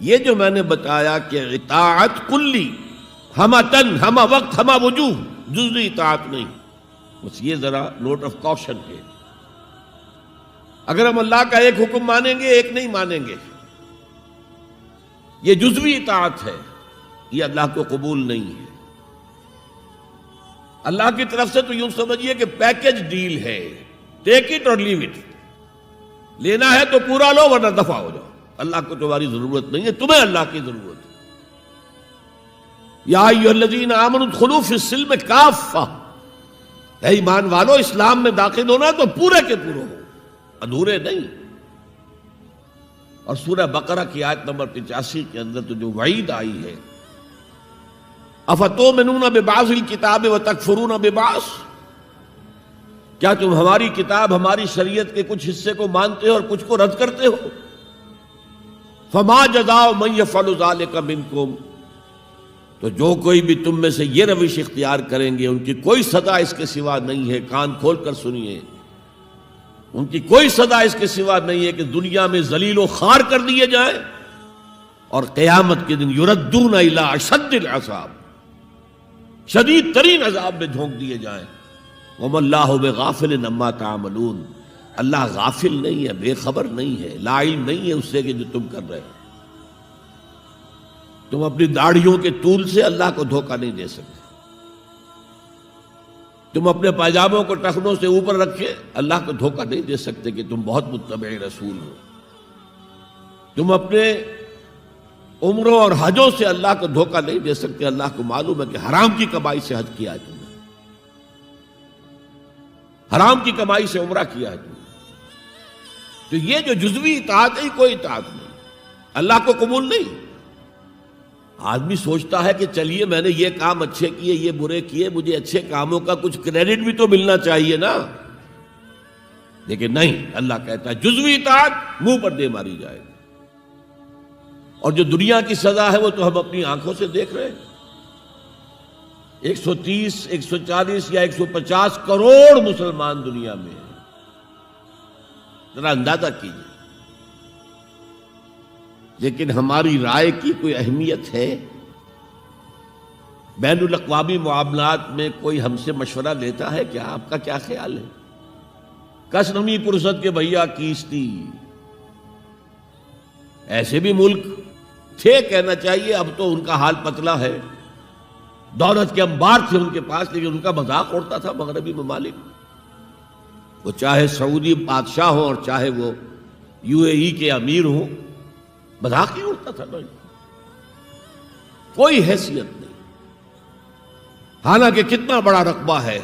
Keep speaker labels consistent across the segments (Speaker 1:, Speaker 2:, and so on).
Speaker 1: یہ جو میں نے بتایا کہ اطاعت کلی، ہمہ تن، ہمہ وقت، ہمہ وجوہ، جزوی اطاعت نہیں، بس یہ ذرا نوٹ آف کاشن ہے۔ اگر ہم اللہ کا ایک حکم مانیں گے ایک نہیں مانیں گے، یہ جزوی اطاعت ہے، یہ اللہ کو قبول نہیں ہے۔ اللہ کی طرف سے تو یوں سمجھیے کہ پیکج ڈیل ہے، ٹیک اٹ اور لیو اٹ، لینا ہے تو پورا لو ورنہ دفع ہو جاؤ، اللہ کو تمہاری ضرورت نہیں ہے، تمہیں اللہ کی ضرورت ہے۔ یا ایھا الذین آمنوا ادخلوا فی السلم کافہ، اے ایمان والو اسلام میں داخل ہونا تو پورے کے پورے ہو، ادھورے نہیں۔ اور سورہ بقرہ کی آیت نمبر 85 کے اندر تو جو وعید آئی ہے، افتؤمنون ببعض الکتاب وتکفرون ببعض، کیا تم ہماری کتاب، ہماری شریعت کے کچھ حصے کو مانتے ہو اور کچھ کو رد کرتے ہو؟ فما جزاء من یفعل ذلک منکم، تو جو کوئی بھی تم میں سے یہ روش اختیار کریں گے ان کی کوئی سزا اس کے سوا نہیں ہے، کان کھول کر سنیے، ان کی کوئی سزا اس کے سوا نہیں ہے کہ دنیا میں ذلیل و خوار کر دیے جائیں اور قیامت کے دن یردون الی اشد العذاب، شدید ترین عذاب میں جھونک دیے جائیں۔ وما اللہ بغافل عما تعملون، اللہ غافل نہیں ہے، بے خبر نہیں ہے، لا علم نہیں ہے اس سے کہ جو تم کر رہے ہو۔ تم اپنی داڑھیوں کے طول سے اللہ کو دھوکہ نہیں دے سکتے، تم اپنے پائجاموں کو ٹخنوں سے اوپر رکھے اللہ کو دھوکہ نہیں دے سکتے کہ تم بہت متبع رسول ہو، تم اپنے عمروں اور حجوں سے اللہ کو دھوکہ نہیں دے سکتے، اللہ کو معلوم ہے کہ حرام کی کمائی سے حج کیا ہے تم نے، حرام کی کمائی سے عمرہ کیا ہے تم نے۔ تو یہ جو جزوی اطاعت ہے کوئی اطاعت نہیں، اللہ کو قبول نہیں۔ آدمی سوچتا ہے کہ چلیے میں نے یہ کام اچھے کیے، یہ برے کیے، مجھے اچھے کاموں کا کچھ کریڈٹ بھی تو ملنا چاہیے نا، لیکن نہیں، اللہ کہتا ہے جزوی اطاعت منہ پر دے ماری جائے گی، اور جو دنیا کی سزا ہے وہ تو ہم اپنی آنکھوں سے دیکھ رہے ہیں۔ 130، 140 یا 150 کروڑ مسلمان دنیا میں ہیں، ذرا اندازہ کیجیے، لیکن ہماری رائے کی کوئی اہمیت ہے؟ بین الاقوامی معاملات میں کوئی ہم سے مشورہ لیتا ہے کیا؟ آپ کا کیا خیال ہے؟ کس نمی پرست کے بھیا کیستی، ایسے بھی ملک تھے کہنا چاہیے، اب تو ان کا حال پتلا ہے، دولت کے انبار تھے ان کے پاس، لیکن ان کا مذاق اڑتا تھا مغربی ممالک، وہ چاہے سعودی بادشاہ ہوں اور چاہے وہ UAE کے امیر ہوں، مذاق ہی اڑتا تھا، نہیں کوئی حیثیت نہیں۔ حالانکہ کتنا بڑا رقبہ ہے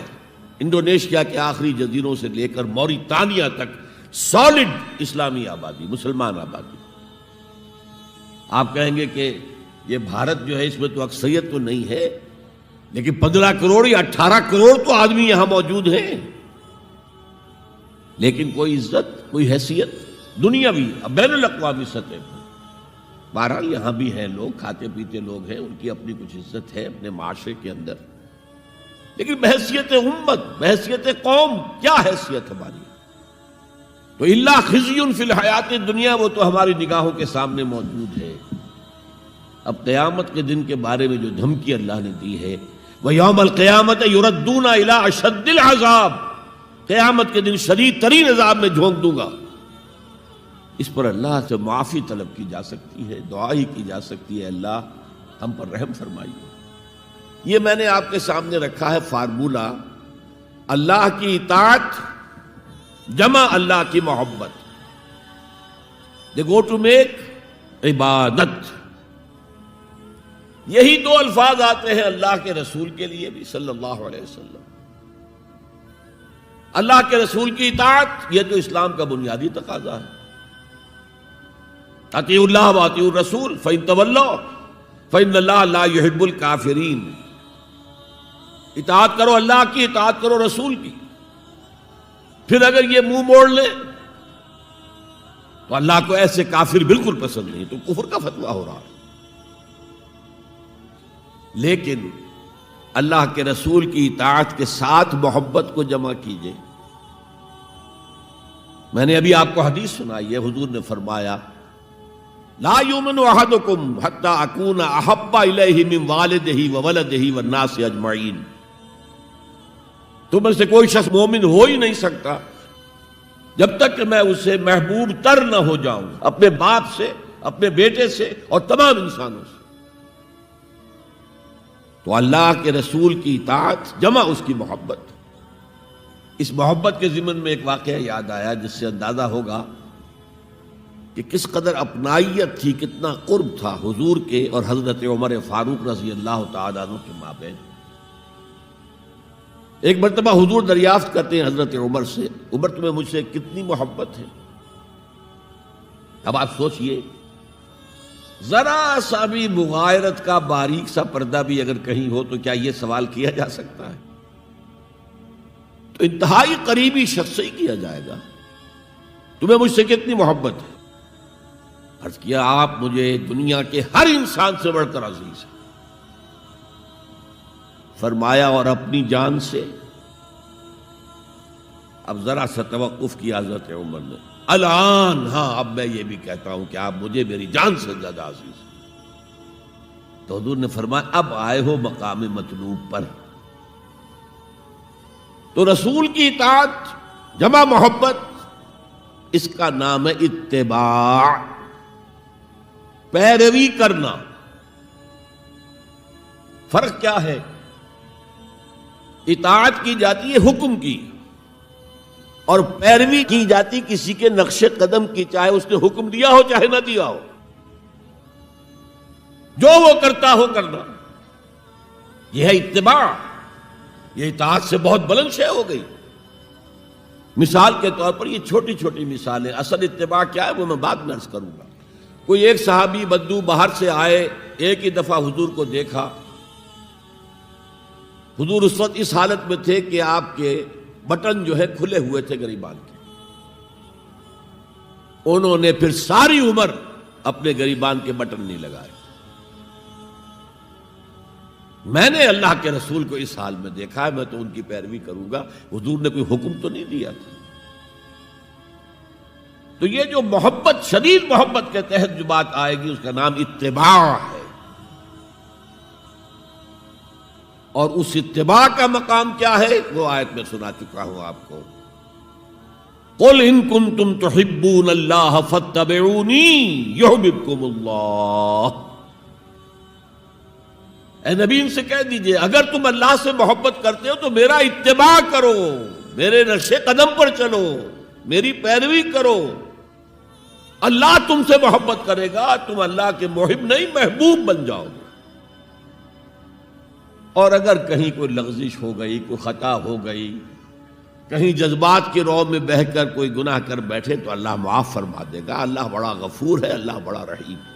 Speaker 1: انڈونیشیا کے آخری جزیروں سے لے کر موریتانیہ تک، سالڈ اسلامی آبادی، مسلمان آبادی۔ آپ کہیں گے کہ یہ بھارت جو ہے اس میں تو اکثریت تو نہیں ہے، لیکن 15 کروڑ یا 18 کروڑ تو آدمی یہاں موجود ہیں، لیکن کوئی عزت، کوئی حیثیت دنیاوی بین الاقوامی سطح پر۔ بہرحال یہاں بھی ہیں لوگ، کھاتے پیتے لوگ ہیں، ان کی اپنی کچھ عزت ہے اپنے معاشرے کے اندر، لیکن بحیثیت امت، بحیثیت قوم کیا حیثیت ہماری؟ تو الا خزی فی الحیات الدنیا، وہ تو ہماری نگاہوں کے سامنے موجود ہے۔ اب قیامت کے دن کے بارے میں جو دھمکی اللہ نے دی ہے، وَيَوْمَ الْقِيَامَةِ يُرَدُّونَ إِلَىٰ أَشَدِّ الْعَذَابِ، قیامت کے دن شدید ترین عذاب میں جھونک دوں گا۔ اس پر اللہ سے معافی طلب کی جا سکتی ہے، دعا ہی کی جا سکتی ہے، اللہ ہم پر رحم فرمائیے۔ یہ میں نے آپ کے سامنے رکھا ہے فارمولہ، اللہ کی اطاعت جمع اللہ کی محبت، دے گو ٹو میک عبادت۔ یہی دو الفاظ آتے ہیں اللہ کے رسول کے لیے بھی صلی اللہ علیہ وسلم۔ اللہ کے رسول کی اطاعت یہ تو اسلام کا بنیادی تقاضا ہے، اطیعوا اللہ واطیعوا الرسول فإن تولوا فإن اللہ لا يحب الکافرین۔ اطاعت کرو اللہ کی، اطاعت کرو رسول کی، پھر اگر یہ منہ موڑ لے تو اللہ کو ایسے کافر بالکل پسند نہیں، تو کفر کا فتویٰ ہو رہا ہے۔ لیکن اللہ کے رسول کی اطاعت کے ساتھ محبت کو جمع کیجئے۔ میں نے ابھی آپ کو حدیث سنائی ہے، حضور نے فرمایا لا یؤمن احدکم حتی اکون احب الیہ من والدہ وولدہ والناس اجمعین، تم میں سے کوئی شخص مومن ہو ہی نہیں سکتا جب تک کہ میں اسے محبوب تر نہ ہو جاؤں، اپنے باپ سے، اپنے بیٹے سے اور تمام انسانوں سے۔ تو اللہ کے رسول کی اطاعت جمع اس کی محبت۔ اس محبت کے ضمن میں ایک واقعہ یاد آیا جس سے اندازہ ہوگا کہ کس قدر اپنائیت تھی، کتنا قرب تھا حضور کے اور حضرت عمر فاروق رضی اللہ تعالیٰ عنہ کے مابین۔ ایک مرتبہ حضور دریافت کرتے ہیں حضرت عمر سے، عمر تمہیں مجھ سے کتنی محبت ہے؟ اب آپ سوچئے، ذرا سا بھی مغایرت کا باریک سا پردہ بھی اگر کہیں ہو تو کیا یہ سوال کیا جا سکتا ہے؟ تو انتہائی قریبی شخص سے ہی کیا جائے گا، تمہیں مجھ سے کتنی محبت ہے؟ عرض کیا آپ مجھے دنیا کے ہر انسان سے بڑھ کر عزیز ہیں۔ فرمایا اور اپنی جان سے؟ اب ذرا سا توقف کیا حضرت عمر نے، الان ہاں اب میں یہ بھی کہتا ہوں کہ آپ مجھے میری جان سے زیادہ عزیز ہیں۔ تو حضور نے فرمایا اب آئے ہو مقام مطلوب پر۔ تو رسول کی اطاعت جمع محبت، اس کا نام ہے اتباع، پیروی کرنا۔ فرق کیا ہے؟ اطاعت کی جاتی ہے حکم کی، اور پیروی کی جاتی کسی کے نقش قدم کی، چاہے اس نے حکم دیا ہو چاہے نہ دیا ہو، جو وہ کرتا ہو کرنا۔ یہ ہے اتباع۔ یہ اطاعت سے بہت بلند شے ہو گئی۔ مثال کے طور پر یہ چھوٹی چھوٹی مثالیں، اصل اتباع کیا ہے وہ میں بعد میں عرض کروں گا۔ کوئی ایک صحابی بدو باہر سے آئے، ایک ہی دفعہ حضور کو دیکھا، حضور اس وقت اس حالت میں تھے کہ آپ کے بٹن جو ہے کھلے ہوئے تھے گریبان کے۔ انہوں نے پھر ساری عمر اپنے گریبان کے بٹن نہیں لگائے۔ میں نے اللہ کے رسول کو اس حال میں دیکھا ہے، میں تو ان کی پیروی کروں گا۔ حضور نے کوئی حکم تو نہیں دیا تھا۔ تو یہ جو محبت، شدید محبت کے تحت جو بات آئے گی، اس کا نام اتباع ہے۔ اور اس اتباع کا مقام کیا ہے وہ آیت میں سنا چکا ہوں آپ کو۔ قُلْ إِن كُنتُمْ تُحِبُّونَ اللَّهَ فَاتَّبِعُونِي يُحْبِبْكُمُ اللَّهُ۔ اے نبی ان سے کہہ دیجئے اگر تم اللہ سے محبت کرتے ہو تو میرا اتباع کرو، میرے نقش قدم پر چلو، میری پیروی کرو۔ اللہ تم سے محبت کرے گا، تم اللہ کے محب نہیں محبوب بن جاؤ گے۔ اور اگر کہیں کوئی لغزش ہو گئی، کوئی خطا ہو گئی، کہیں جذبات کے رو میں بہہ کر کوئی گناہ کر بیٹھے تو اللہ معاف فرما دے گا۔ اللہ بڑا غفور ہے، اللہ بڑا رحیم ہے۔